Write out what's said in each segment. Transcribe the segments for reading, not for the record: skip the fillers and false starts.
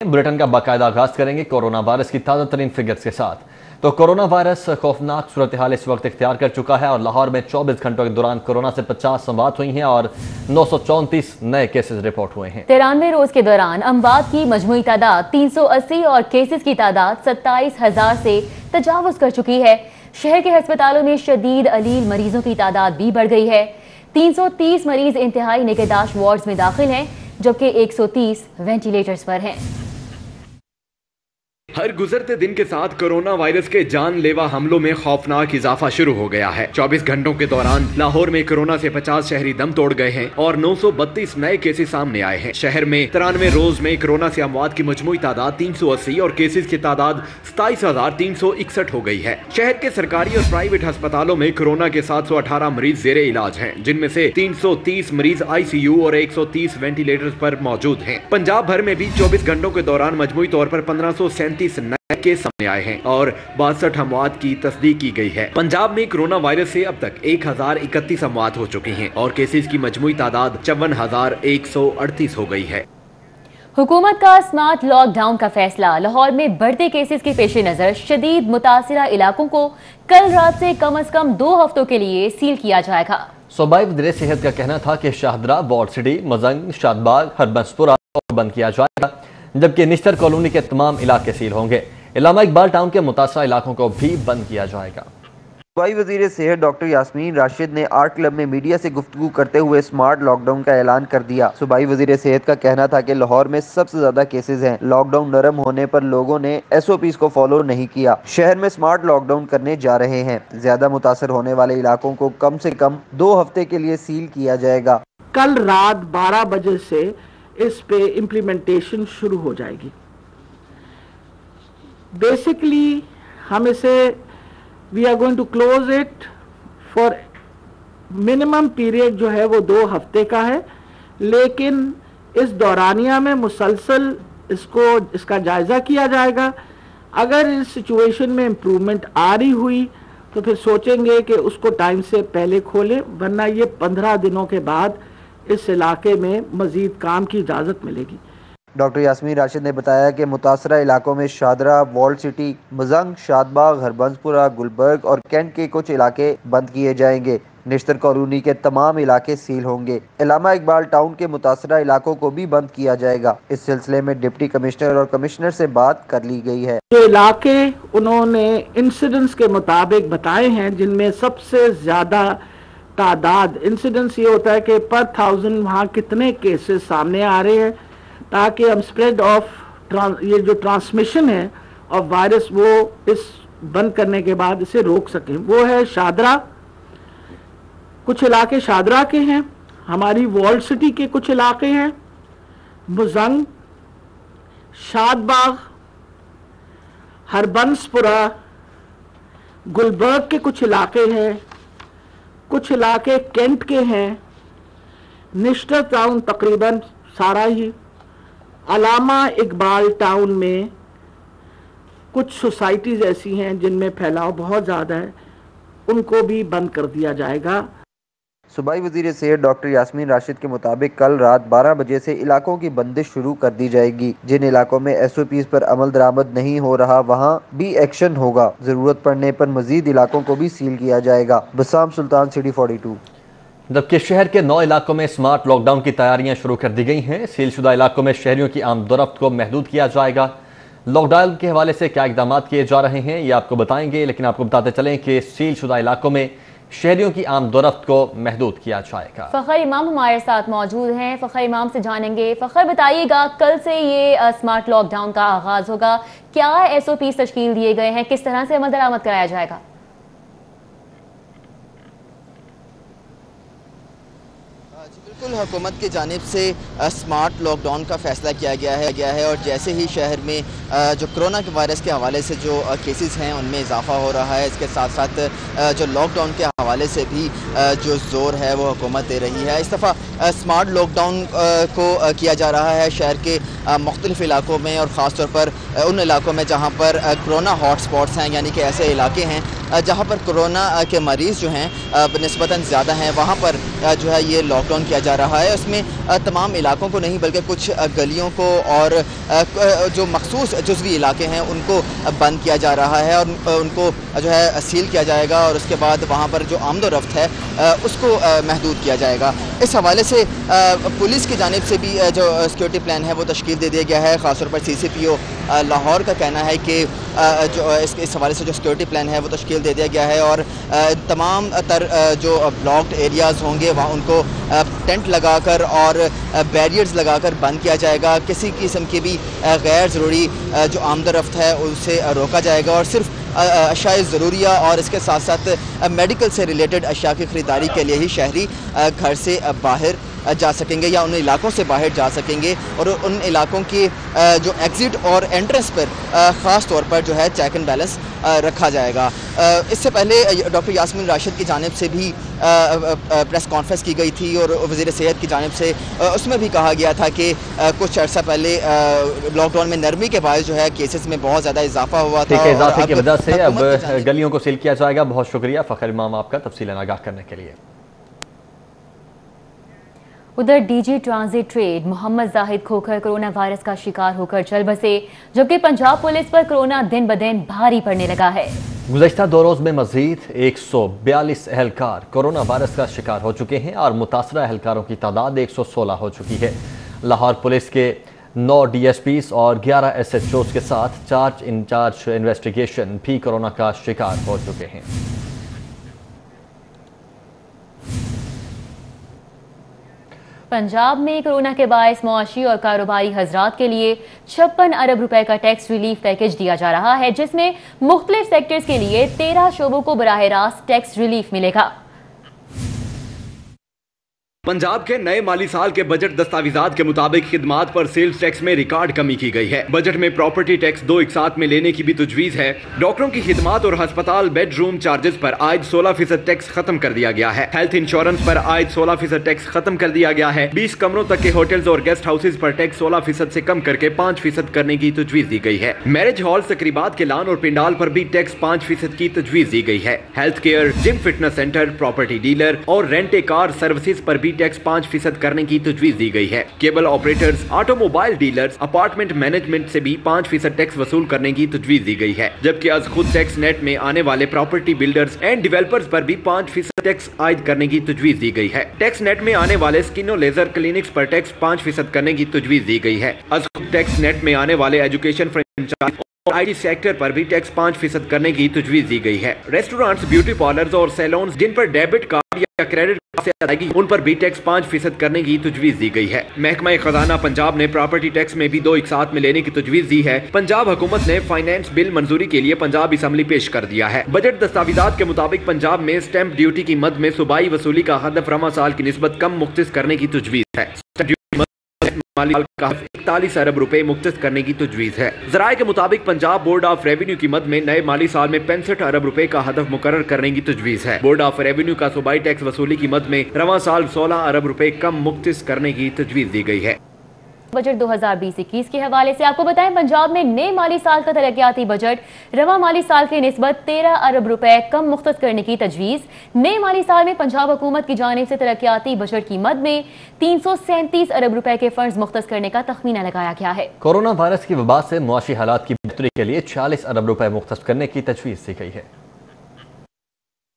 Bulletin का बाकायदा आगाज करेंगे कोरोना वायरस की ताज़ा तरीन फिगर्स के साथ। तो कोरोना वायरस खौफनाक सूरत हाल इस वक्त इख्तियार कर चुका है और लाहौर में 24 घंटों के दौरान कोरोना से 50 अमवात हुई हैं और 934 नए केसेस रिपोर्ट हुए हैं। 93 रोज के दौरान अमवात की मजमूई तादाद 380 और केसेस की तादाद 27,000 से तजावुज कर चुकी है। शहर के अस्पतालों में शदीद अलील मरीजों की तादाद भी बढ़ गई है। 330 मरीज इंतहाई निगहदाश्त वार्ड्स में दाखिल हैं, जबकि 130 वेंटिलेटर्स पर हैं। हर गुजरते दिन के साथ कोरोना वायरस के जानलेवा हमलों में खौफनाक इजाफा शुरू हो गया है। 24 घंटों के दौरान लाहौर में कोरोना से 50 शहरी दम तोड़ गए हैं और 932 नए केसेस सामने आए हैं। शहर में 93 रोज में कोरोना से अमवात की मजमूई तादाद 380 और केसेस की तादाद 27,361 हो गई है। शहर के सरकारी और प्राइवेट अस्पतालों में कोरोना के 718 मरीज जेरे इलाज हैं, जिनमें से 330 मरीज ICU और 130 वेंटिलेटर्स पर मौजूद हैं। पंजाब भर में भी 24 घंटों के दौरान मजमूई तौर पर 1537 नए केस सामने आए हैं और 62 अमवात की तस्दीक की गई है। पंजाब में कोरोना वायरस से अब तक 1031 अमवात हो चुकी हैं और केसेस की मजमूई तादाद 54,138 हो गई है। हुकूमत का स्मार्ट लॉकडाउन का फैसला लाहौर में बढ़ते केसेस के पेश नजर शदीद मुतासिरा इलाकों को कल रात से कम अज कम 2 हफ्तों के लिए सील किया जाएगा। सूबाई वज़ीर सेहत का कहना था कि शाहदरा, वॉर्ड सिटी, मजंग, शादबाग, हरबंसपुरा बंद किया जाएगा, जबकि निश्तर कॉलोनी के तमाम इलाके सील होंगे। इलामा इकबाल टाउन के मुतासरा इलाकों को भी बंद किया जाएगा। सूबाई वज़ीर सेहत डॉक्टर यास्मीन राशिद ने आर्ट क्लब में मीडिया से गुफ्तगू करते हुए स्मार्ट लॉकडाउन का ऐलान कर दिया। सूबाई वज़ीर सेहत का कहना था कि लाहौर में सबसे ज्यादा केसेस हैं। लॉकडाउन नरम होने पर लोगों ने SOPs को फॉलो नहीं किया। शहर में स्मार्ट लॉकडाउन करने जा रहे हैं। ज्यादा मुतासर होने वाले इलाकों को कम से कम 2 हफ्ते के लिए सील किया जाएगा। कल रात 12 बजे से इस पे इम्प्लीमेंटेशन शुरू हो जाएगी। बेसिकली हम इसे we are going to close it for minimum period जो है वो 2 हफ्ते का है, लेकिन इस दौरानिया में मुसलसल इसका जायजा किया जाएगा। अगर इस सिचुएशन में इम्प्रूवमेंट आ रही हुई तो फिर सोचेंगे कि उसको टाइम से पहले खोलें, वरना ये 15 दिनों के बाद इस इलाके में मजीद काम की इजाज़त मिलेगी। डॉक्टर यास्मीन राशिद ने बताया कि मुतासरा इलाकों में शादरा, वॉल्ड सिटी, मजंग, शादबाग, हरबंसपुरा, गुलबर्ग और कैंट के कुछ इलाके बंद किए जाएंगे। निश्तर कॉलोनी के तमाम इलाके सील होंगे। इलामा इकबाल टाउन के मुतासरा इलाकों को भी बंद किया जाएगा। इस सिलसिले में डिप्टी कमिश्नर और कमिश्नर से बात कर ली गई है। जो इलाके उन्होंने इंसिडेंट्स के मुताबिक बताए हैं, जिनमें सबसे ज्यादा तादाद इंसिडेंस ये होता है कि पर 1000 वहाँ कितने केसेस सामने आ रहे हैं, ताकि हम स्प्रेड ऑफ ये जो ट्रांसमिशन है ऑफ वायरस वो इस बंद करने के बाद इसे रोक सकें। वो है शादरा, कुछ इलाके शादरा के हैं, हमारी वॉल्ड सिटी के कुछ इलाके हैं, मुजंग, शादबाग, हरबंसपुरा, गुलबर्ग के कुछ इलाके हैं, कुछ इलाके कैंट के हैं, निश्तर टाउन तकरीबन सारा ही, अलामा इकबाल टाउन में कुछ सोसाइटीज ऐसी हैं जिनमें फैलाव बहुत ज़्यादा है, उनको भी बंद कर दिया जाएगा। सूबाई वज़ीर सेहत डॉक्टर यास्मीन राशिद के मुताबिक कल रात 12 बजे से इलाकों की बंदिश शुरू कर दी जाएगी। जिन इलाकों में SOPs पर अमल दरामद नहीं हो रहा वहाँ भी एक्शन होगा। जरूरत पड़ने पर मजीद इलाकों को भी सील किया जाएगा। बसाम सुल्तान, सिटी 42। जबकि शहर के 9 इलाकों में स्मार्ट लॉकडाउन की तैयारियां शुरू कर दी गई हैं। सीलशुदा इलाकों में शहरियों की आमदोरफ्त को महदूद किया जाएगा। लॉकडाउन के हवाले से क्या इकदाम किए जा रहे हैं ये आपको बताएंगे, लेकिन आपको बताते चलें कि सीलशुदा इलाकों में शहरियों की आमदोरफ्त को महदूद किया जाएगा। फखर इमाम हमारे साथ मौजूद हैं। फखर इमाम से जानेंगे। फखर बताइएगा, कल से ये स्मार्ट लॉकडाउन का आगाज होगा, क्या SOPs तश्कील दिए गए हैं, किस तरह से अमल दरामद कराया जाएगा? बिल्कुल, हुकूमत की जानिब से स्मार्ट लॉकडाउन का फैसला किया गया है और जैसे ही शहर में जो कोरोना के वायरस के हवाले से जो केसेस हैं उनमें इजाफा हो रहा है, इसके साथ साथ जो लॉकडाउन के हवाले से भी जो जोर है वो हुकूमत दे रही है। इस दफ़ा स्मार्ट लॉकडाउन को किया जा रहा है शहर के मुख्तलिफ इलाकों में और ख़ास तौर पर उन इलाकों में जहाँ पर कोरोना हॉट स्पॉट्स हैं, यानी कि ऐसे इलाके हैं جہاں پر کورونا کے مریض جو ہیں نسبتاً زیادہ ہیں وہاں پر جو ہے یہ لاک ڈاؤن کیا جا رہا ہے۔ اس میں تمام علاقوں کو نہیں بلکہ کچھ گلیوں کو اور جو مخصوص جزوی علاقے ہیں ان کو بند کیا جا رہا ہے اور ان کو جو ہے سیل کیا جائے گا اور اس کے بعد وہاں پر جو آمد و رفت ہے اس کو محدود کیا جائے گا۔ اس حوالے سے پولیس کی جانب سے بھی جو سیکیورٹی پلان ہے وہ تشکیل دے دیا گیا ہے۔ خاص طور پر CCPO لاہور کا کہنا ہے کہ جو اس حوالے سے جو سیکیورٹی پلان ہے وہ تشکیل دے دیا گیا ہے اور تمام تر جو بلاکڈ ایریاز ہوں گے وہاں ان کو ٹینٹ لگا کر اور بیریئرز لگا کر بند کیا جائے گا۔ کسی قسم کی بھی غیر ضروری جو آمد و رفت ہے اسے روکا جائے گا اور صرف اشیاء ضروریہ اور اس کے ساتھ ساتھ میڈیکل سے ریلیٹڈ اشیاء کی خریداری کے لیے ہی شہری گھر سے باہر جا سکیں گے یا ان علاقوں سے باہر جا سکیں گے اور ان علاقوں کی جو ایگزٹ اور انٹرنس پر خاص طور پر جو ہے چیک اینڈ بیلنس رکھا جائے گا۔ اس سے پہلے ڈاکٹر یاسمین راشد کی جانب سے بھی پریس کانفرنس کی گئی تھی اور وزیر صحت کی جانب سے اس میں بھی کہا گیا تھا کہ کچھ عرصہ پہلے لاک ڈاؤن میں نرمی کے باعث جو ہے کیسز میں بہت زیادہ اضافہ ہوا تھا۔ اضافے کی وجہ سے اب گلیوں کو سیل کیا جائے گا۔ بہت شکریہ فخر امام آپ کا تفصیل آگاہ کرنے کے لیے۔ ادھر DG ٹرانزٹ ٹریڈ محمد زاہد کھوکھر کرونا وائرس کا شکار ہو کر چل بسے جبکہ پنجاب پولیس پر کرونا دن بدن بھاری پڑنے لگا ہے۔ گزشتہ 2 روز میں مزید 142 اہلکار کرونا وائرس کا شکار ہو چکے ہیں اور متاثرہ اہلکاروں کی تعداد 116 ہو چکی ہے۔ لاہور پولیس کے 9 DSPs اور 11 SHOs کے ساتھ 4 انچارج انویسٹیگیشن بھی کرونا کا شکار ہو چکے ہیں۔ پنجاب میں کرونا کے باعث معاشی اور کاروباری حضرات کے لیے 56 ارب روپے کا ٹیکس ریلیف پیکج دیا جا رہا ہے جس میں مختلف سیکٹرز کے لیے 13 شعبوں کو براہ راست ٹیکس ریلیف ملے گا۔ پنجاب کے نئے مالی سال کے بجٹ دستاویزات کے مطابق خدمات پر سیلز ٹیکس میں ریکارڈ کمی کی گئی ہے۔ بجٹ میں پراپرٹی ٹیکس 2 ایک ساتھ میں لینے کی بھی تجویز ہے۔ ڈاکٹروں کی خدمات اور ہسپتال بیڈ روم چارجز پر عائد 16% ٹیکس ختم کر دیا گیا ہے۔ ہیلتھ انشورنس پر عائد 16% ٹیکس ختم کر دیا گیا ہے۔ 20 کمروں تک کے ہوٹلز اور گیسٹ ہاؤسز پر ٹیکس 16% سے کم کر کے 5% کرنے کی تجویز دی گئی ہے۔ میرج ہال، تقریبات کے لان اور پنڈال پر بھی ٹیکس 5% کی تجویز دی گئی ہے۔ ہیلتھ کیئر، جم، فٹنس سینٹر، پراپرٹی ڈیلر اور رینٹ اے کار سروسز پر بھی ٹیکس 5% کرنے کی تجویز دی گئی ہے۔ Cable operators, auto mobile dealers, apartment management سے بھی 5% ٹیکس وصول کرنے کی تجویز دی گئی ہے، جبکہ از خود ٹیکس نیٹ میں آنے والے پراپرٹی بلڈرز اینڈ ڈیولپرز پر بھی 5% ٹیکس عائد کرنے کی تجویز دی گئی ہے۔ ٹیکس نیٹ میں آنے والے سکن و لیزر کلینکس پر ٹیکس 5% کرنے کی تجویز دی گئی ہے۔ از خود ٹیکس نیٹ میں آنے والے ایجوکیشن فرنچائز اور IT سیکٹر پر بھی ٹیکس 5% کرنے کی تجویز دی گئی ہے۔ ریسٹورانٹس، بیوٹی پارلرز اور سیلونز جن پر ڈیبٹ کارڈ یا کریڈٹ سے ادائیگی ان پر بھی ٹیکس 5% کرنے کی تجویز دی گئی ہے۔ محکمہ خزانہ پنجاب نے پراپرٹی ٹیکس میں بھی 2 ایک ساتھ میں لینے کی تجویز دی ہے۔ پنجاب حکومت نے فائنانس بل منظوری کے لیے پنجاب اسمبلی پیش کر دیا ہے۔ بجٹ دستاویزات کے مطابق پنجاب میں سٹیمپ ڈیوٹی کی مد میں صوبائی وصولی کا ہدف رواں سال کی نسبت کم مختص کرنے کی تجویز ہے۔ مالی سال کا 41 ارب روپے مختص کرنے کی تجویز ہے۔ ذرائع کے مطابق پنجاب بورڈ آف ریونیو کی مد میں نئے مالی سال میں 65 ارب روپے کا ہدف مقرر کرنے کی تجویز ہے۔ بورڈ آف ریونیو کا صوبائی ٹیکس وصولی کی مد میں رواں سال 16 ارب روپے کم مختص کرنے کی تجویز دی گئی ہے۔ بجٹ 2020-21 کے حوالے سے آپ کو بتائیں پنجاب میں نئے مالی سال کا ترقیاتی بجٹ رواں مالی سال کی نسبت 13 ارب روپے کم مختص کرنے کی تجویز۔ نئے مالی سال میں پنجاب حکومت کی جانب سے ترقیاتی بجٹ کی مد میں 337 ارب روپے کے فنڈز مختص کرنے کا تخمینہ لگایا گیا ہے۔ کورونا وائرس کی وبا سے معاشی حالات کی بہتری کے لیے 46 ارب روپے مختص کرنے کی تجویز دی گئی ہے۔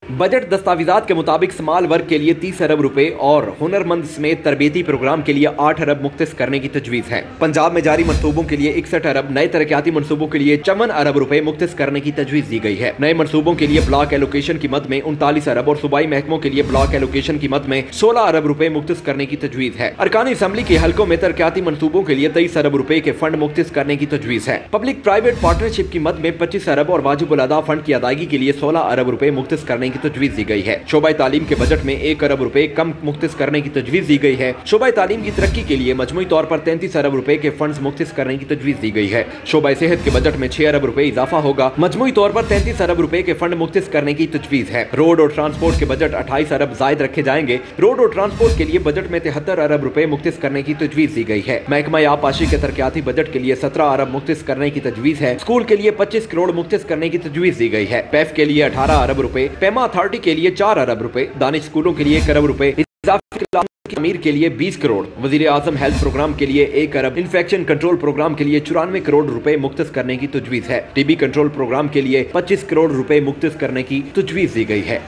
بجٹ دستاویزات کے مطابق سمال ورک کے لیے 30 ارب روپے اور ہنرمند سمیت تربیتی پروگرام کے لیے 8 ارب مختص کرنے کی تجویز ہے۔ پنجاب میں جاری منصوبوں کے لیے 61 ارب، نئے ترقیاتی منصوبوں کے لیے 54 ارب روپے مختص کرنے کی تجویز دی گئی ہے۔ نئے منصوبوں کے لیے بلاک ایلوکیشن کی مد میں 39 ارب اور صوبائی محکموں کے لیے بلاک ایلوکیشن کی مد میں 16 ارب روپے مختص کرنے کی تجویز ہے۔ ارکان اسمبلی کے حلقوں میں ترقیاتی منصوبوں کے لیے 23 ارب روپے کے فنڈ مختص کرنے کی تجویز ہے۔ پبلک پرائیویٹ پارٹنرشپ کی مد میں 25 ارب اور واجب الادا فنڈ کی ادائیگی کے لیے 16 ارب روپے مختص کرنے کی की तजवीज दी गई है। शोबा तालीम के बजट में 1 अरब रुपए कम मुख्तस करने की तजवीज दी गई है। शोबा तालीम की तरक्की के लिए मजमूई तौर पर 33 अरब रुपए के फंड्स मुख्तस करने की तजवीज दी गई है। शोबा सेहत के बजट में 6 अरब रुपए इजाफा होगा। मजमूई तौर पर 33 अरब रुपए के फंड मुख्तस करने की तजवीज है। रोड और ट्रांसपोर्ट के बजट 28 अरब जायद रखे जाएंगे। रोड और ट्रांसपोर्ट के लिए बजट में 73 अरब रुपए मुख्तस करने की तजवीज दी गई है। महकमा आबपाशी के तरक्याती बजट के लिए 17 अरब मुख्तस करने की तजवीज है। स्कूल के लिए 25 करोड़ मुख्तस करने की तजवीज दी गई है। पैफ के लिए 18 अरब रुपए, पेमा अथॉरिटी के लिए 4 अरब रुपए, दानिश स्कूलों के लिए 1 अरब रुपए, अमीर के लिए 20 करोड़, वजीर आजम हेल्थ प्रोग्राम के लिए 1 अरब, इन्फेक्शन कंट्रोल प्रोग्राम के लिए 94 करोड़ रुपए मुख्तस करने की तजवीज है। टीबी कंट्रोल प्रोग्राम के लिए 25 करोड़ रुपए मुख्तस करने की तजवीज दी गई है।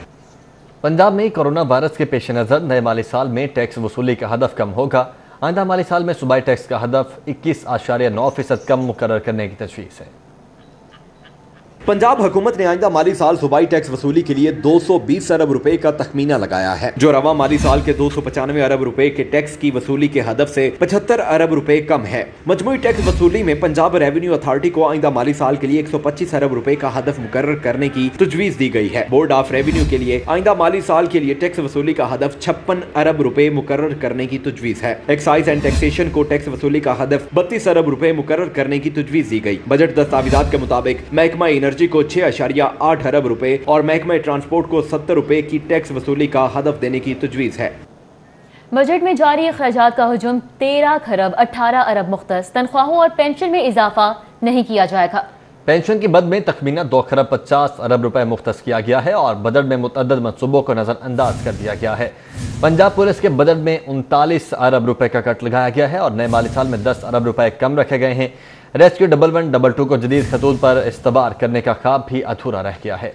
पंजाब में कोरोना वायरस के पेश नज़र नए माली साल में टैक्स वसूली का हदफ कम होगा। आइंदा माली साल में सूबाई टैक्स का हदफ 21.9% कम मुकर्रर करने की तजवीज़ है। पंजाब हुकूमत ने आइंदा माली साल सूबाई टैक्स वसूली के लिए 220 अरब रुपए का तखमीना लगाया है, जो रवा माली साल के 295 अरब रुपए के टैक्स की वसूली के हदफ से 75 अरब रुपए कम है। मजमूई टैक्स वसूली में पंजाब रेवेन्यू अथॉरिटी को आइंदा माली साल के लिए 125 अरब रुपए का हदफ मुकर्रर करने की तजवीज दी गई है। बोर्ड ऑफ रेवेन्यू के लिए आइंदा माली साल के लिए टैक्स वसूली का हदफ 56 अरब रुपए मुकर्रर करने की तजवीज है। एक्साइज एंड टैक्सेशन को टैक्स वसूली का हदफ 32 अरब रुपए मुकर्रर करने की तजवीज दी गई। बजट दस्तावेजात के मुताबिक महकमा एनर्जी को 6.8 अरब रुपए और महकमा ट्रांसपोर्ट को 70 रुपए की टैक्स वसूली का हदफ देने की तजवीज है। बजट में जारी अखराजात का हुजूम 13 खरब 18 अरब मुख्तस, तनख्वाहों और पेंशन में इजाफा नहीं किया जाएगा। पेंशन की मद में तखमीना 2 खरब 50 अरब रुपए मुख्तस किया गया है और बजट में मुतअद्दिद मनसूबों को नजरअंदाज कर दिया गया है। पंजाब पुलिस के बजट में 39 अरब रुपए का कट लगाया गया है और नए माली साल में 10 अरब रुपए कम रखे गए हैं। रेस्क्यू 1112 को जदीद खतूत पर इस्तबार करने का ख्वाब भी अधूरा रह गया है।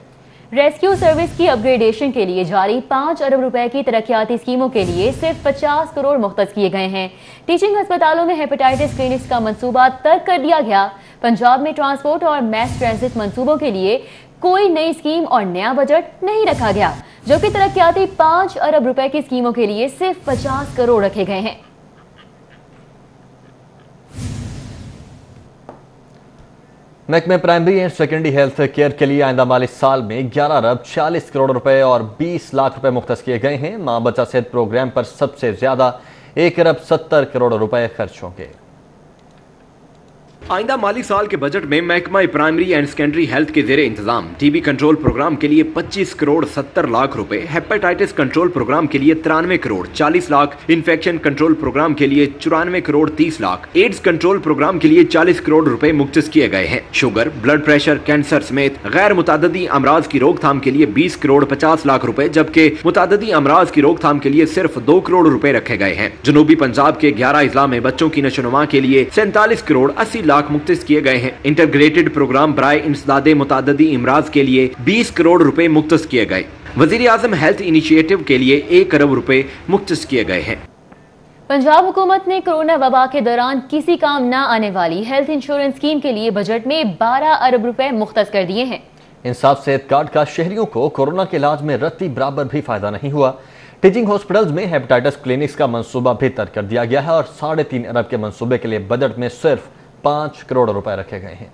रेस्क्यू सर्विस की अपग्रेडेशन के लिए जारी 5 अरब रुपए की तरक्याती स्कीमों के लिए सिर्फ 50 करोड़ मुख्तस किए गए हैं। टीचिंग अस्पतालों में हेपेटाइटिस क्लिनिक्स का मंसूबा तर्क कर दिया गया। पंजाब में ट्रांसपोर्ट और मैस ट्रांजिट मंसूबों के लिए कोई नई स्कीम और नया बजट नहीं रखा गया, जबकि तरक्याती 5 अरब रुपए की स्कीमों के लिए सिर्फ 50 करोड़ रखे गए हैं। महकमे primary and secondary health care के लिए आइंदा माली साल में 11 अरब 40 करोड़ रुपए और 20 लाख रुपए मुख्तस किए गए हैं। मां बच्चा सेहत प्रोग्राम पर सबसे ज्यादा 1 अरब 70 करोड़ रुपए खर्च होंगे। आइंदा माली साल के बजट में महकमा प्राइमरी एंड सेकेंडरी हेल्थ के जेरे इंतजाम टीबी कंट्रोल प्रोग्राम के लिए 25 करोड़ 70 लाख रुपए, हेपेटाइटिस कंट्रोल प्रोग्राम के लिए 93 crore 40 lakh, infection control programme के लिए 94 crore 30 lakh, AIDS control programme के लिए 40 करोड़ रुपए मुख्तस किए गए हैं। शुगर, ब्लड प्रेशर, कैंसर समेत गैर मुताददी अमराज की रोकथाम के लिए 20 करोड़ 50 लाख रुपए, जबकि मुताददी अमराज की रोकथाम के लिए सिर्फ 2 करोड़ रुपए रखे गए हैं। जनूबी पंजाब के 11 अजला में बच्चों की नशोनुमा के लिए 47 करोड़ 80 लाख मुख्तस किए गए हैं। इंटीग्रेटेड प्रोग्राम बराए इंसदादे मुताददी इमराज के लिए 20 करोड़ रुपए मुख्तस किए गए। वजीर आजम हेल्थ इनिशिएटिव के लिए 1 अरब रुपए मुख्तस किए गए हैं। पंजाब हुकूमत ने कोरोना वबा के दौरान किसी काम न आने वाली हेल्थ इंश्योरेंस स्कीम के लिए बजट में 12 अरब रुपए मुख्तस कर दिए हैं। इंसाफ सेहत कार्ड का शहरियों को कोरोना के इलाज में रत्ती बराबर भी फायदा नहीं हुआ। टीचिंग हॉस्पिटल्स में हेपेटाइटिस क्लिनिक्स का मंसूबा भी तर्क कर दिया गया है और 3.5 अरब के मंसूबे के लिए बजट में सिर्फ 5 करोड़ रुपए रखे गए हैं।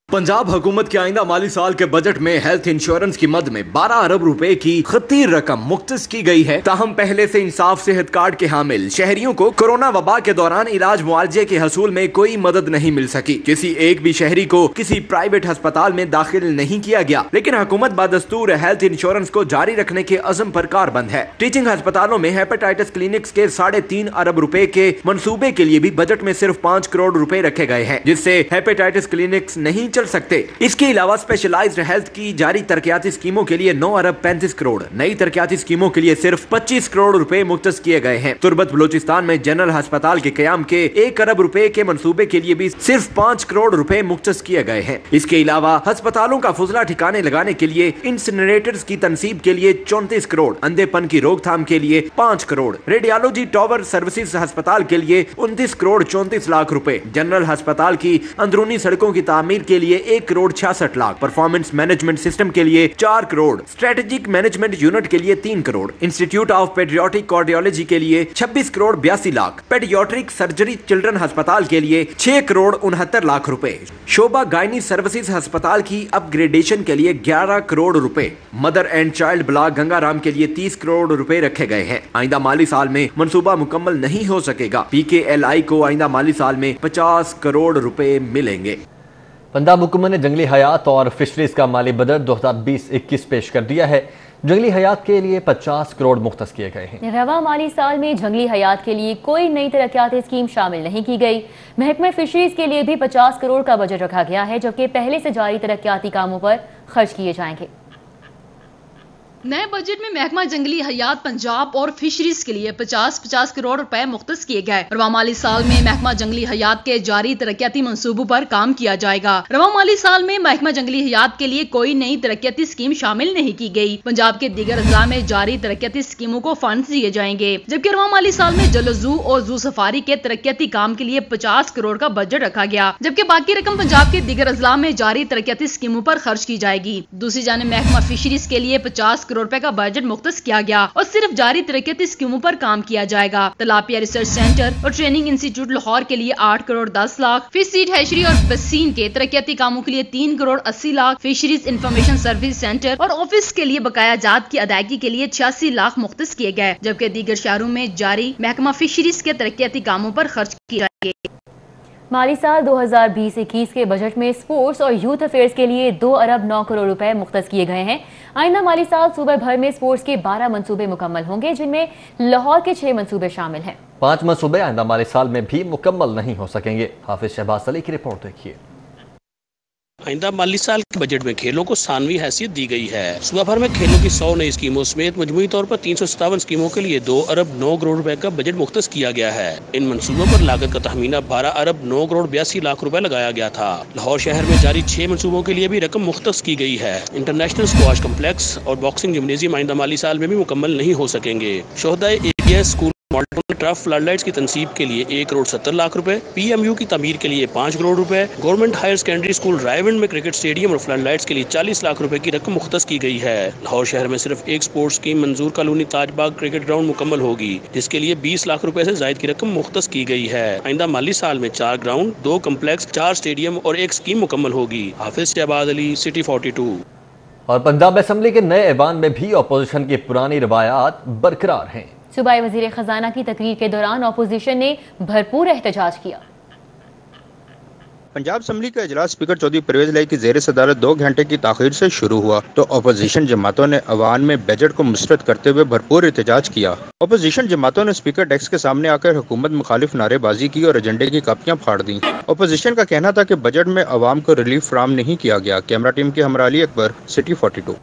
पंजाब हुकूमत के आइंदा माली साल के बजट में हेल्थ इंश्योरेंस की मद में 12 अरब रुपए की खती रकम मुख्तस की गई है। ताहम पहले से इंसाफ सेहत कार्ड के हामिल शहरियों को कोरोना वबा के दौरान इलाज मुआवजे के हसूल में कोई मदद नहीं मिल सकी। किसी एक भी शहरी को किसी प्राइवेट अस्पताल में दाखिल नहीं किया गया, लेकिन हुकूमत बदस्तूर हेल्थ इंश्योरेंस को जारी रखने के अज़म पर कारबंद है। टीचिंग अस्पतालों में हेपेटाइटिस क्लिनिक्स के 3.5 अरब रुपए के मंसूबे के लिए भी बजट में सिर्फ 5 करोड़ रुपए रखे गए हैं, जिससे हेपेटाइटिस क्लिनिक्स नहीं चल सकते। इसके अलावा स्पेशलाइज्ड हेल्थ की जारी तरक्याती स्कीमों के लिए 9 अरब 35 करोड़, नई तरक्याती स्कीमों के लिए सिर्फ 25 करोड़ रुपए मुख्तस किए गए हैं। तुर्बत बलोचिस्तान में जनरल अस्पताल के कयाम के 1 अरब रुपए के मंसूबे के लिए भी सिर्फ 5 करोड़ रुपए मुख्तस किए गए हैं। इसके अलावा अस्पतालों का फुजला ठिकाने लगाने के लिए इंसिनरेटर्स की तनसीब के लिए 34 करोड़, अंधेपन की रोकथाम के लिए 5 करोड़, रेडियोलॉजी टावर सर्विसेज अस्पताल के लिए 29 करोड़ 34 लाख रुपए, जनरल अस्पताल की अंदरूनी सड़कों की तामीर के लिए लिए 1 crore 66 lakh, performance management system के लिए 4 करोड़, स्ट्रेटेजिक मैनेजमेंट यूनिट के लिए 3 crore, institute of paediatric cardiology के लिए 26 crore 82 lakh, paediatric surgery children अस्पताल के लिए 6 करोड़ 69 लाख रुपए, शोभा गायनी सर्विसेज अस्पताल की अपग्रेडेशन के लिए 11 करोड़ रुपए, mother and child block Gangaram के लिए 30 करोड़ रुपए रखे गए हैं। आइंदा माली साल में मंसूबा मुकम्मल नहीं हो सकेगा। PKLI को आइंदा माली साल में 50 करोड़ रुपए मिलेंगे। पंजाब हुकूमत ने जंगली हयात और फिशरीज का माली बजट 2020-21 पेश कर दिया है। जंगली हयात के लिए 50 करोड़ मुख्तस किए गए हैं। रवा माली साल में जंगली हयात के लिए कोई नई तरक्याती स्कीम शामिल नहीं की गई। महकमे फिशरीज के लिए भी 50 करोड़ का बजट रखा गया है, जबकि पहले से जारी तरक्याती कामों पर खर्च किए जाएंगे। नए बजट में महकमा जंगली हयात पंजाब और फिशरीज के लिए 50-50 करोड़ रुपए मुख्तस किए गए। रवा माली साल में महकमा जंगली हयात के जारी तरक्याती मंसूबों पर काम किया जाएगा। रवा माली साल में महकमा जंगली हयात के लिए कोई नई तरक्याती स्कीम शामिल नहीं की गई। पंजाब के दीगर अजला में जारी तरक्याती स्कीमों को फंड दिए जाएंगे, जबकि रवा माली साल में जलजू और जू सफारी के तरक्याती काम के लिए 50 करोड़ का बजट रखा गया, जबकि बाकी रकम पंजाब के दीगर अजला में जारी तरक्याती स्कीमों पर खर्च की जाएगी। दूसरी जानिब महकमा फिशरीज के लिए 50 करोड़ रुपए का बजट मुख्तस किया गया और सिर्फ जारी तरक्याती स्कीमों पर काम किया जाएगा। तलापिया रिसर्च सेंटर और ट्रेनिंग इंस्टीट्यूट लाहौर के लिए 8 crore 10 lakh, fish seed hatchery और बसीन के तरक्याती कामों के लिए 3 crore 80 lakh, fisheries information service centre और ऑफिस के लिए बकाया जात की अदायगी के लिए 86 लाख मुख्तस किए गए, जबकि दीगर शहरों में जारी महकमा फिशरीज के तरक्याती कामों पर खर्च किए जाएंगे। माली साल 2020-21 के बजट में स्पोर्ट्स और यूथ अफेयर्स के लिए 2 अरब 9 करोड़ रुपए मुख्तस किए गए हैं। आइंदा माली साल सूबे भर में स्पोर्ट्स के 12 मंसूबे मुकम्मल होंगे, जिनमें लाहौर के 6 मंसूबे शामिल हैं। 5 मंसूबे आइंदा माली साल में भी मुकम्मल नहीं हो सकेंगे। हाफिज शहबाज अली की रिपोर्ट देखिए। आइंदा माली साल के बजट में खेलों को सानवी हैसियत दी गई है। सूबा भर में खेलों की 100 नई स्कीमों समेत मजमूई तौर पर 357 स्कीमों के लिए 2 अरब 9 करोड़ रुपए का बजट मुख्तस किया गया है। इन मंसूबों पर लागत का तखमीना 12 अरब 9 करोड़ 82 लाख रुपए लगाया गया था। लाहौर शहर में जारी 6 मंसूबों के लिए भी रकम मुख्तस की गई है। इंटरनेशनल स्क्वाश कम्प्लेक्स और बॉक्सिंग जिम्नेजियम आइंदा माली साल में भी मुकम्मल नहीं हो सकेंगे। शोहदाए APS स्कूल मॉल्टन टर्फ फ्लडलाइट्स की तनसीब के लिए 1 करोड़ 70 लाख रुपए, PMU की तमीर के लिए 5 करोड़ रुपए, government higher secondary school Raiwind में क्रिकेट स्टेडियम और फ्लडलाइट्स के लिए 40 लाख रुपए की रकम मुख्तस की गई है। लाहौर शहर में सिर्फ एक स्पोर्ट्स स्कीम मंजूर कॉलोनी ताजबाग क्रिकेट ग्राउंड मुकम्मल होगी, जिसके लिए 20 लाख रुपए से जायद की रकम मुख्तस की गई है। आइंदा माली साल में 4 ग्राउंड, 2 कम्प्लेक्स, 4 स्टेडियम और 1 स्कीम मुकम्मल होगी। हाफिज शहबाज अली, सिटी 42। और पंजाब असेंबली के नए ऐवान में भी अपोजिशन की पुरानी रवायात बरकरार हैं। सूबाई वजीर खजाना की तकरीर के दौरान अपोजिशन ने भरपूर एहतजाज किया। पंजाब असेंबली का इजलास स्पीकर चौधरी परवेज इलाही की ज़ेर सदारत 2 घंटे की ताखीर से शुरू हुआ तो अपोजिशन जमातों ने अवान में बजट को मुस्तरद करते हुए भरपूर एहतजाज किया। अपोजिशन जमातों ने स्पीकर डेस्क के सामने आकर हुकूमत मुखालिफ नारेबाजी की और एजेंडे की कापियां फाड़ दी। अपोजिशन का कहना था कि बजट में अवाम को रिलीफ फराहम नहीं किया गया। कैमरा टीम के हमरा अली अकबर, सिटी 42।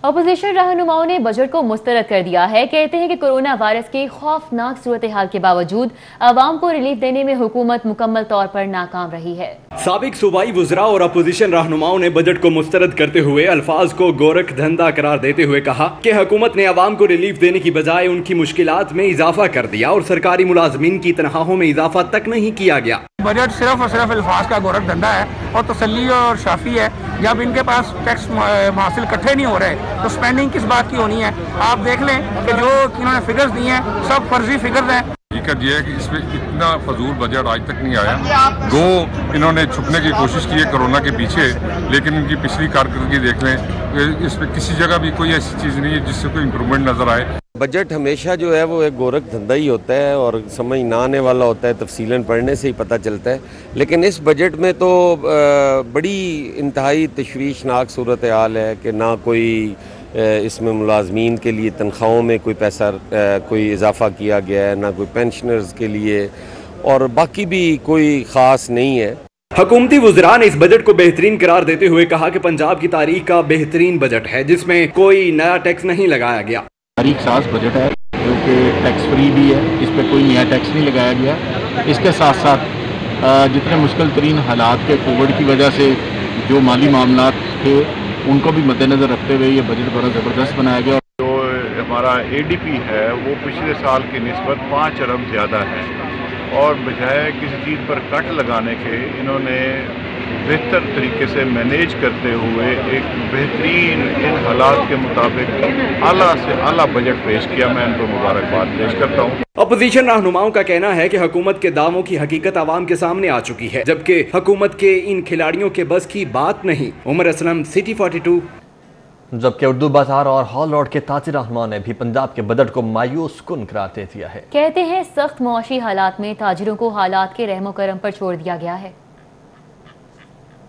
अपोजिशन रहनुमाओं ने बजट को मुस्तरद कर दिया है। कहते हैं कि कोरोना वायरस के खौफनाक सूरत हाल के बावजूद आवाम को रिलीफ देने में हुकूमत मुकम्मल तौर पर नाकाम रही है। साबिक सूबाई वुज़रा और अपोजिशन रहनुमाओं ने बजट को मुस्तरद करते हुए अल्फाज को गोरख धंधा करार देते हुए कहा कि हुकूमत ने आवाम को रिलीफ देने की बजाय उनकी मुश्किलात में इजाफा कर दिया और सरकारी मुलाजमीन की तनख्वाहों में इजाफा तक नहीं किया गया। बजट सिर्फ और सिर्फ अल्फाज का गोरख धंधा है और तसल्ली और शाफी है। जब इनके पास टैक्स हासिल इकट्ठे नहीं हो रहे तो स्पेंडिंग किस बात की होनी है। आप देख लें कि जो इन्होंने फिगर्स दिए हैं सब फर्जी फिगर्स हैं। हकीकत ये है कि इसमें इतना फजूल बजट आज तक नहीं आया। 2 इन्होंने छुपने की कोशिश की है कोरोना के पीछे, लेकिन इनकी पिछली कारकर्दगी देख लें, इसमें किसी जगह भी कोई ऐसी चीज़ नहीं है जिससे कोई इम्प्रूवमेंट नजर आए। बजट हमेशा जो है वो एक गोरख धंधा ही होता है और समझ ना आने वाला होता है, तफसीलन पढ़ने से ही पता चलता है। लेकिन इस बजट में तो बड़ी इंतहाई तशवीशनाक सूरत हाल है कि ना कोई इसमें मुलाजमीन के लिए तनख्वाहों में कोई पैसा कोई इजाफा किया गया है, ना कोई पेंशनर्स के लिए, और बाकी भी कोई ख़ास नहीं है। हुकूमती वुज़रा ने इस बजट को बेहतरीन करार देते हुए कहा कि पंजाब की तारीख का बेहतरीन बजट है जिसमें कोई नया टैक्स नहीं लगाया गया। तारीख साज बजट है जो कि टैक्स फ्री भी है, इस पर कोई नया टैक्स नहीं लगाया गया। इसके साथ साथ जितने मुश्किल तरीन हालात के कोविड की वजह से जो माली मामलात थे उनको भी मद्देनज़र रखते हुए ये बजट बड़ा ज़बरदस्त बनाया गया। जो हमारा ADP है वो पिछले साल की निस्बत 5 अरब ज़्यादा है और बजाय किसी चीज़ पर कट लगाने के इन्होंने बेहतर तरीके से मैनेज करते हुए एक बेहतरीन इन हालात के मुताबिक आला से आला बजट पेश किया। मैं इनको मुबारकबाद पेश करता हूँ। अपोजिशन रहनुमाओं का कहना है कि हुकूमत के दावों की हकीकत आवाम के सामने आ चुकी है, जबकि हुकूमत के इन खिलाड़ियों के बस की बात नहीं। उमर असलम, सिटी 42। जबकि उर्दू बाजार और हॉल रोड के ताजिर रहनुमा ने भी पंजाब के बजट को मायूस कुन करार दे दिया है। कहते हैं सख्त मुआशी हालात में ताजिरों को हालात के रहमो करम पर छोड़ दिया गया है।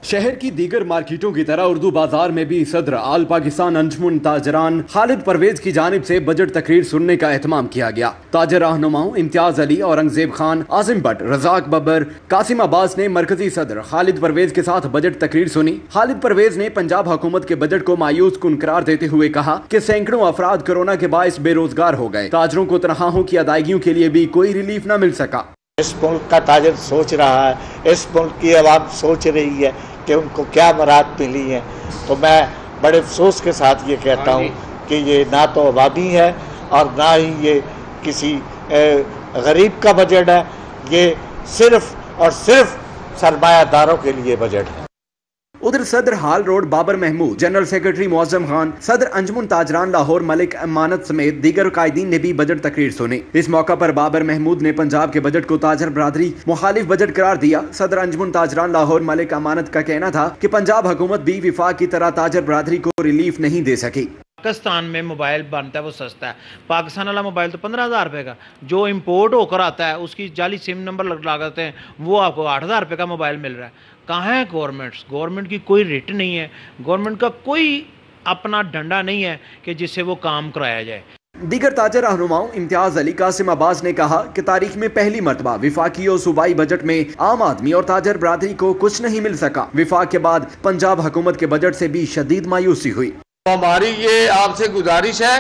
शहर की दीगर मार्केटों की तरह उर्दू बाजार में भी सदर आल पाकिस्तान अंजुमन ताजरान खालिद परवेज की जानिब से बजट तकरीर सुनने का एहतमाम किया गया। ताजर रहनुमाओं इम्तियाज अली, औरंगजेब खान, आसिम भट्ट, रजाक बब्बर, कासिम अब्बास ने मरकजी सदर खालिद परवेज के साथ बजट तकरीर सुनी। खालिद परवेज ने पंजाब हुकूमत के बजट को मायूस कुन करार देते हुए कहा कि सैकड़ों अफराद कोरोना के बायस बेरोजगार हो गए। ताजरों को तनख्वाहों की अदायगियों के लिए भी कोई रिलीफ न मिल सका। इस मुल्क का ताजर सोच रहा है, इस मुल्क की आवाम सोच रही है कि उनको क्या मराद मिली है, तो मैं बड़े अफसोस के साथ ये कहता हूँ कि ये ना तो अवामी है और ना ही ये किसी गरीब का बजट है, ये सिर्फ और सिर्फ सरमायादारों के लिए बजट है। उधर सदर hall road Babar Mahmood, general secretary Muazzam Khan, सदर अंजुमन ताजरान लाहौर मलिक अमानत समेत दीगर कायदीन ने भी बजट तकरीर सुनी। इस मौका पर बाबर महमूद ने पंजाब के बजट को ताजर बरादरी मुखालिफ बजट करार दिया। सदर अंजुमन ताजरान लाहौर मलिक अमानत का कहना था कि पंजाब हुकूमत भी विफाक की तरह ताजर बरादरी को रिलीफ नहीं दे सकी। पाकिस्तान में मोबाइल बनता है वो सस्ता है, पाकिस्तान वाला मोबाइल तो 15,000 रुपये का, जो इंपोर्ट होकर आता है उसकी जाली सिम नंबर लगाते हैं, वो आपको 8,000 रुपये का मोबाइल मिल रहा है। कहाँ है गवर्नमेंट की कोई रेट नहीं है, गवर्नमेंट का कोई अपना डंडा नहीं है कि जिससे वो काम कराया जाए। दीगर ताजर रहनुमाओं इम्तियाज अली, कासिम अब्बास ने कहा कि तारीख में पहली मरतबा विफाकी और सूबाई बजट में आम आदमी और ताजर बरादरी को कुछ नहीं मिल सका। विफाक के बाद पंजाब हुकूमत के बजट से भी शदीद मायूसी हुई। हमारी ये आपसे गुजारिश है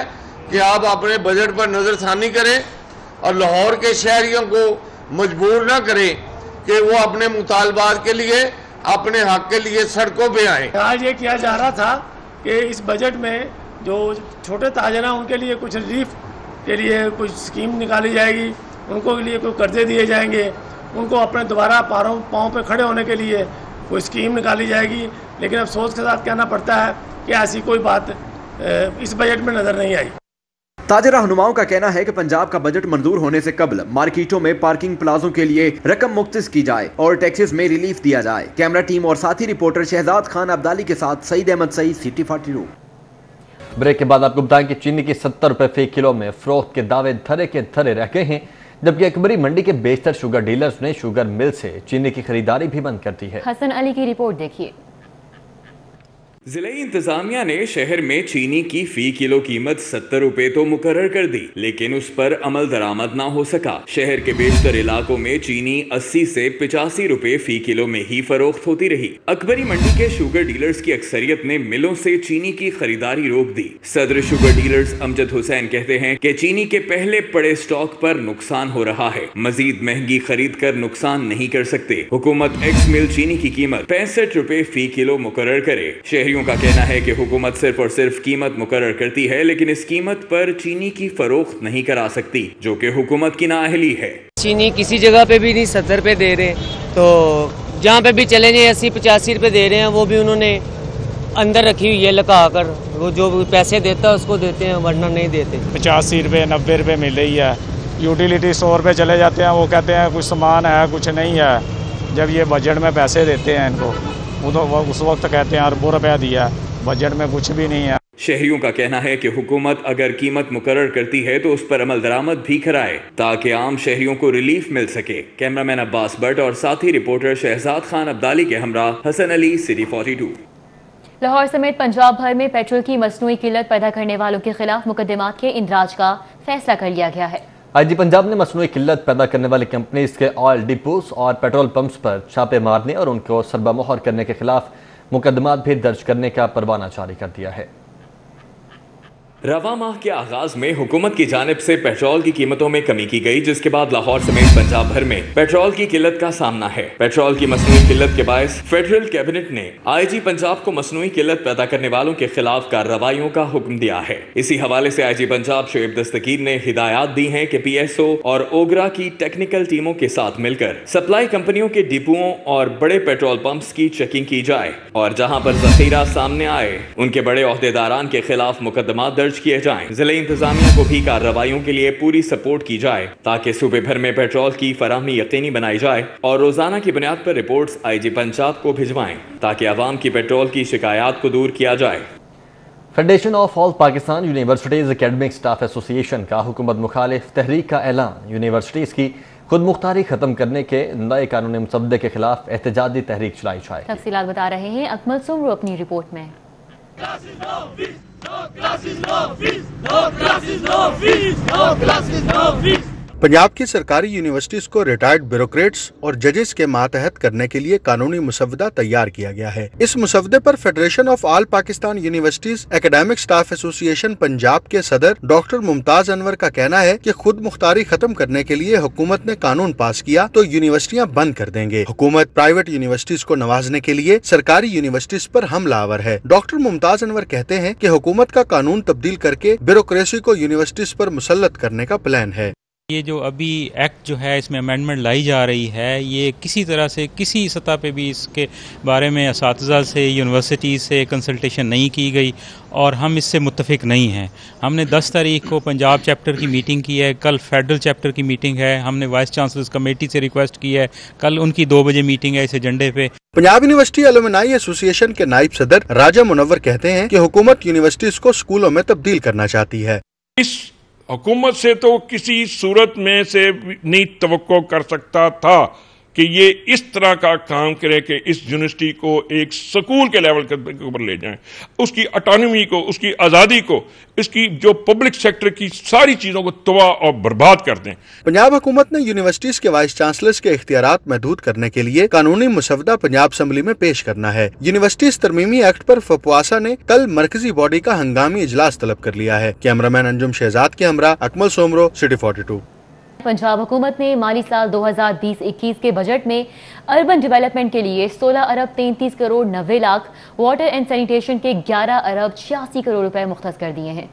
कि आप अपने बजट पर नजरसानी करें और लाहौर के शहरियों को मजबूर न करें कि वो अपने मुतालबात के लिए, अपने हक के लिए सड़कों पे आए। आज ये किया जा रहा था कि इस बजट में जो छोटे ताजर हैं उनके लिए कुछ रिलीफ के लिए कुछ स्कीम निकाली जाएगी, उनको के लिए कोई कर्जे दिए जाएंगे, उनको अपने दोबारा पाँव पे खड़े होने के लिए कोई स्कीम निकाली जाएगी। लेकिन अफसोस के साथ कहना पड़ता है कि ऐसी कोई बात इस बजट में नजर नहीं आई। ताजर रहनुमाओं का कहना है कि पंजाब का बजट मंजूर होने से कबल मार्केटों में पार्किंग प्लाजों के लिए रकम मुख्तस की जाए और टैक्सेस में रिलीफ दिया जाए। कैमरा टीम और साथी रिपोर्टर शहजाद खान अब्दाली के साथ सईद अहमद सईद, सिटी 42। ब्रेक के बाद आपको बताएं कि चीनी की 70 रुपए फी किलो में फरोख्त के दावे धरे के धरे रह गए हैं, जबकि अकबरी मंडी के बेशतर शुगर डीलर्स ने शुगर मिल से चीनी की खरीदारी भी बंद कर दी है। हसन अली की रिपोर्ट देखिए। जिले इंतजामिया ने शहर में चीनी की फी किलो कीमत 70 रुपए तो मुकर्रर कर दी, लेकिन उस पर अमल दरामद ना हो सका। शहर के बेशतर इलाकों में चीनी 80 से 85 रुपए फी किलो में ही फरोख्त होती रही। अकबरी मंडी के शुगर डीलर्स की अक्सरियत ने मिलों से चीनी की खरीदारी रोक दी। सदर शुगर डीलर्स अमजद हुसैन कहते हैं कि चीनी के पहले पड़े स्टॉक पर नुकसान हो रहा है, मजीद महंगी खरीद कर नुकसान नहीं कर सकते। हुकूमत एक्स मिल चीनी की कीमत 65 रुपए फी किलो मुकर्रर करे। शहरियों का कहना है कि हुकूमत सिर्फ और सिर्फ कीमत मुकर्रर करती है, लेकिन इस कीमत पर चीनी की फरोख्त नहीं करा सकती, जो कि हुकूमत की नाअहली है। चीनी किसी जगह पे भी नहीं 70 रुपए दे रहे, तो जहाँ पे भी चले जाए 80-85 रुपए दे रहे हैं, वो भी उन्होंने अंदर रखी हुई है लगा कर, वो जो पैसे देता है उसको देते हैं, वरना नहीं देते। 85 रुपये 90 रुपये मिल रही है, यूटिलिटी 100 रुपये चले जाते हैं, वो कहते हैं कुछ सामान है कुछ नहीं है। जब ये बजट में पैसे देते हैं इनको, उस वक्त कहते हैं अरबों रुपया दिया, बजट में कुछ भी नहीं है। शहरियों का कहना है कि हुकूमत अगर कीमत मुकर्रर करती है तो उस पर अमल दरामद भी कराए, ताकि आम शहरियों को रिलीफ मिल सके। कैमरामैन अब्बास भट्ट और साथी रिपोर्टर शहजाद खान अब्दाली के हमरा हसन अली, सिटी 42। लाहौर समेत पंजाब भर में पेट्रोल की मसनूई किल्लत पैदा करने वालों के खिलाफ मुकदमात के इंदराज का फैसला कर लिया गया है। आईजी पंजाब ने मसनूई किल्लत पैदा करने वाली कंपनीज के ऑयल डिपोस और पेट्रोल पंप्स पर छापे मारने और उनको सरबमोहर करने के खिलाफ मुकदमात भी दर्ज करने का परवाना जारी कर दिया है। रवा माह के आगाज में हुकूमत की जानिब से पेट्रोल की कीमतों में कमी की गई, जिसके बाद लाहौर समेत पंजाब भर में पेट्रोल की किल्लत का सामना है। पेट्रोल की मसनूई किल्लत के बायस फेडरल कैबिनेट ने IG पंजाब को मसनूई किल्लत पैदा करने वालों के खिलाफ कार्रवाइयों का हुक्म दिया है। इसी हवाले से IG पंजाब शोएब दस्तगीर ने हिदायत दी हैं कि PSO और ओगरा की टेक्निकल टीमों के साथ मिलकर सप्लाई कंपनियों के डिपुओं और बड़े पेट्रोल पंप्स की चेकिंग की जाए और जहां पर जखीरा सामने आए उनके बड़े ओहदेदारान के खिलाफ मुकदमा दर्ज किए जाएं। जिले इंतजामिया को भी कार्रवाइयों के लिए पूरी सपोर्ट की जाए ताकि सूबे भर में पेट्रोल की फराहमी यकीनी बनाई जाए और रोजाना की बुनियाद पर रिपोर्ट्स IG पंजाब को भिजवाएं ताकि आवाम की पेट्रोल की शिकायत को दूर किया जाए। Federation of all Pakistan universities academic staff association का हुकूमत मुखालिफ तहरीक का ऐलान। यूनिवर्सिटीज की खुद मुख्तारी खत्म करने के नए कानूनी मुसद्दे के खिलाफ एहतजाजी तहरीक चलाई जाएगी। तफसीलात बता रहे हैं अकमल सुमरो अपनी रिपोर्ट में। पंजाब की सरकारी यूनिवर्सिटीज को रिटायर्ड ब्यूरोक्रेट्स और जजेस के मातहत करने के लिए कानूनी मुसव्वदा तैयार किया गया है। इस मुसव्वदे पर federation of all Pakistan universities academic staff association Punjab के सदर डॉक्टर मुमताज अनवर का कहना है कि खुद मुख्तारी खत्म करने के लिए हुकूमत ने कानून पास किया तो यूनिवर्सिटियां बंद कर देंगे। हुकूमत प्राइवेट यूनिवर्सिटीज को नवाजने के लिए सरकारी यूनिवर्सिटीज पर हमलावर है। डॉक्टर मुमताज अनवर कहते हैं कि हुकूमत का कानून तब्दील करके ब्यूरोक्रेसी को यूनिवर्सिटीज पर मुसल्लत करने का प्लान है। ये जो अभी एक्ट जो है इसमें अमेंडमेंट लाई जा रही है, ये किसी तरह से किसी सतह पे भी इसके बारे में असातिज़ा से यूनिवर्सिटी से कंसल्टेशन नहीं की गई और हम इससे मुत्तफिक नहीं हैं। हमने 10 तारीख को पंजाब चैप्टर की मीटिंग की है, कल फेडरल चैप्टर की मीटिंग है। हमने वाइस चांसलर्स कमेटी से रिक्वेस्ट की है, कल उनकी 2 बजे मीटिंग है इस एजेंडे पे। पंजाब यूनिवर्सिटी एलुमनाई एसोसिएशन के नायब सदर राजा मुनव्वर कहते हैं कि हुकूमत यूनिवर्सिटीज को स्कूलों में तब्दील करना चाहती है। इस हुकूमत से तो किसी सूरत में से नहीं तवक्को कर सकता था कि ये इस तरह का काम करे कि इस यूनिवर्सिटी को एक स्कूल के लेवल के ऊपर ले जाएं, उसकी ऑटोनॉमी को, उसकी आज़ादी को, इसकी जो पब्लिक सेक्टर की सारी चीज़ों को तबाह और बर्बाद कर दें। पंजाब हुकूमत ने यूनिवर्सिटीज के वाइस चांसलर्स के इख्तियारात महदूद करने के लिए कानूनी मुसव्वदा पंजाब असम्बली में पेश करना है। यूनिवर्सिटीज तरमीमी एक्ट पर फपवासा ने कल मरकजी बॉडी का हंगामी इजलास तलब कर लिया है। कैमरामैन अंजुम शहजाद के हमरा अकमल सोमरो, सिटी 42। पंजाब हुकूमत ने माली साल 2020-21 के बजट में अर्बन डेवलपमेंट के लिए 16 अरब 33 crore 90 lakh, water and sanitation के 11 अरब 86 करोड़ रुपए मुख्तस कर दिए हैं।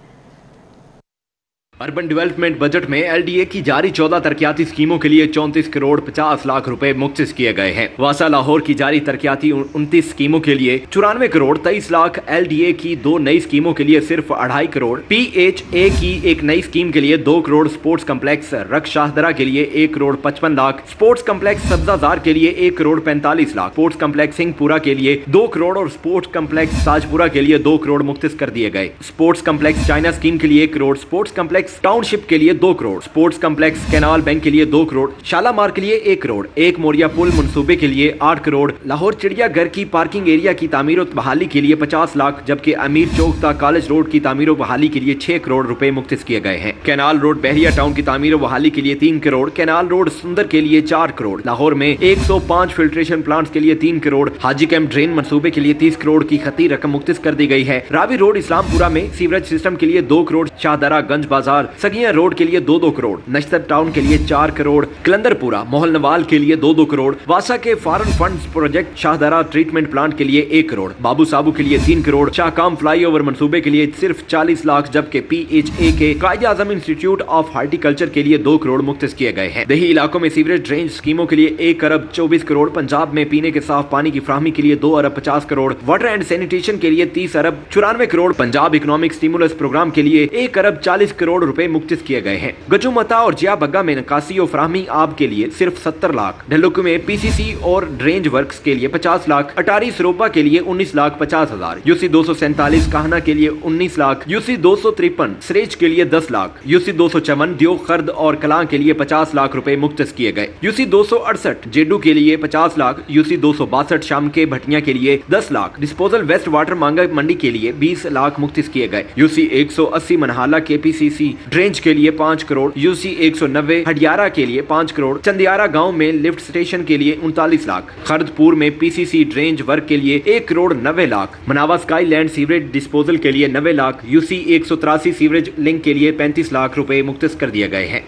अर्बन डेवलपमेंट बजट में LDA की जारी 14 तरक्याती स्कीमों के लिए 34 करोड़ 50 लाख रुपए मुख्तस किए गए हैं। वासा लाहौर की जारी तरक्याती 29 स्कीमों के लिए 94 करोड़ 23 लाख, LDA की 2 नई स्कीमों के लिए सिर्फ 2.5 करोड़, PHA की एक नई स्कीम के लिए 2 करोड़, स्पोर्ट्स कम्प्लेक्स रख शाहदरा के लिए 1 करोड़ 55 लाख, स्पोर्ट्स कम्प्लेक्स सब्जाजार के लिए 1 करोड़ 45 लाख, स्पोर्ट्स कम्प्लेक्स सिंहपुरा के लिए 2 करोड़ और स्पोर्ट्स कम्प्लेक्स ताजपुरा के लिए 2 करोड़ मुख्तस कर दिए गए। स्पोर्ट्स कम्प्लेक्स चाइना स्कीम के लिए 1 करोड़, स्पोर्ट्स कम्प्लेक्स टाउनशिप के लिए 2 crore, sports complex canal bank के लिए 2 करोड़, शालामार के लिए 1 करोड़, एक मोरिया पुल मंसूबे के लिए 8 करोड़, लाहौर चिड़ियाघर की पार्किंग एरिया की तामीर और बहाली के लिए 50 लाख, जबकि अमीर चौक तक कॉलेज रोड की तामीर और बहाली के लिए 6 करोड़ रुपए मुख्तस किए गए हैं। कैनाल रोड बहरिया टाउन की तामीर और बहाली के लिए 3 करोड़, कैनाल रोड सुंदर के लिए 4 करोड़, लाहौर में 105 फिल्ट्रेशन प्लांट्स के लिए 3 करोड़, हाजी कैंप ड्रेन मंसूबे के लिए 30 करोड़ की खती रकम मुख्तस कर दी गई है। रावी रोड इस्लामपुरा में सीवरेज सिस्टम के लिए 2 करोड़, शाहदरा गंज बाजार सगिया रोड के लिए 2 करोड़, नशतर टाउन के लिए 4 करोड़, कलंदरपुरा मोहल नवाल के लिए 2 करोड़, वासा के foreign funds project Shahdara treatment plant के लिए 1 करोड़, बाबू साबू के लिए 3 करोड़, शाहकाम फ्लाईओवर मंसूबे के लिए सिर्फ 40 लाख, जबकि PHA के कायदे आजम इंस्टीट्यूट ऑफ हार्टिकल्चर के लिए 2 करोड़ मुख्तस किए गए हैं। दही इलाकों में सीवरेज ड्रेनेज स्कीमों के लिए 1 अरब 24 करोड़, पंजाब में पीने के साफ पानी की फ्राहमी के लिए 2 अरब 50 करोड़, वाटर एंड सैनिटेशन के लिए 30 अरब 94 crore, Punjab economic stimulus programme के लिए 1 अरब 40 करोड़ रुपए मुख्तस किए गए हैं। गजुमता और जिया बग्गा में नकासी और फ्राहमी आब के लिए सिर्फ 70 लाख, ढलुक में PCC और ड्रेंज वर्क्स के लिए 50 लाख, अटारी सरोपा के लिए 19 लाख 50 हजार, UC 247 काहना के लिए 19 लाख, UC 253 सरेज के लिए 10 लाख, UC 254 दियो खर्द और कलां के लिए 50 लाख रुपए मुख्तस किए गए। UC 268 जेडू के लिए 50 लाख, UC 262 शाम के भटिया के लिए 10 लाख, डिस्पोजल वेस्ट वाटर मांगा मंडी के लिए 20 लाख मुख्तस किए गए। UC 180 मनहाला के PCC ड्रेंज के लिए 5 करोड़, UC 190 हडियारा के लिए 5 करोड़, चंदियारा गांव में लिफ्ट स्टेशन के लिए 39 लाख, खरदपुर में PCC ड्रेंज वर्क के लिए 1 करोड़ 90 लाख, मनावा स्काईलैंड सीवरेज डिस्पोजल के लिए 90 लाख, UC 183 सीवरेज लिंक के लिए 35 लाख रुपए मुख्तस कर दिए गए हैं।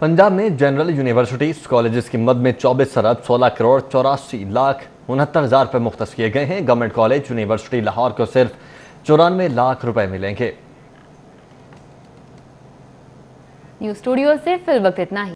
पंजाब में जनरल यूनिवर्सिटीज कॉलेजेस की मद में 24 अरब 16 करोड़ 84 लाख 69 हजार रुपए मुख्तस किए गए हैं। गवर्नमेंट कॉलेज यूनिवर्सिटी लाहौर को सिर्फ 94 लाख रुपए मिलेंगे। न्यूज़ स्टूडियो से फिल वक्त इतना ही।